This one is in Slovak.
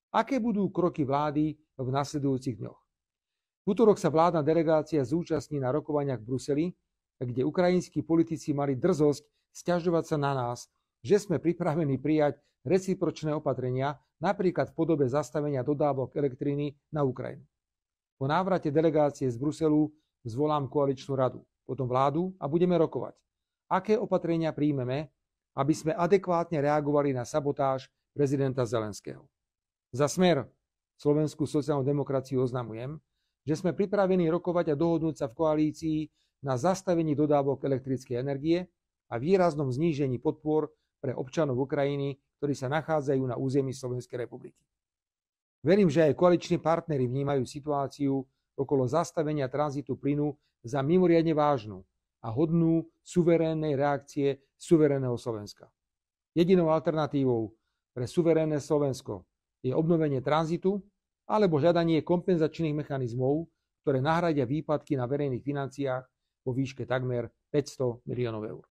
Aké budú kroky vlády v nasledujúcich dňoch? V utorok sa vládna delegácia zúčastní na rokovaniach v Bruseli, kde ukrajinskí politici mali drzosť sťažovať sa na nás, že sme pripravení prijať recipročné opatrenia, napríklad v podobe zastavenia dodávok elektriny na Ukrajinu. Po návrate delegácie z Bruselu zvolám koaličnú radu, potom vládu a budeme rokovať. Aké opatrenia príjmeme, aby sme adekvátne reagovali na sabotáž prezidenta Zelenského? Za Smer, Slovenskú sociálnu demokraciu, oznamujem, že sme pripravení rokovať a dohodnúť sa v koalícii na zastavení dodávok elektrickej energie a výraznom znížení podpor pre občanov Ukrajiny, ktorí sa nachádzajú na území Slovenskej republiky. Verím, že aj koaliční partneri vnímajú situáciu okolo zastavenia tranzitu plynu za mimoriadne vážnu a hodnú suverénnej reakcie suverénneho Slovenska. Jedinou alternatívou pre suverénne Slovensko je obnovenie tranzitu alebo hľadanie kompenzačných mechanizmov, ktoré nahradia výpadky na verejných financiách vo výške takmer 500 miliónov eur.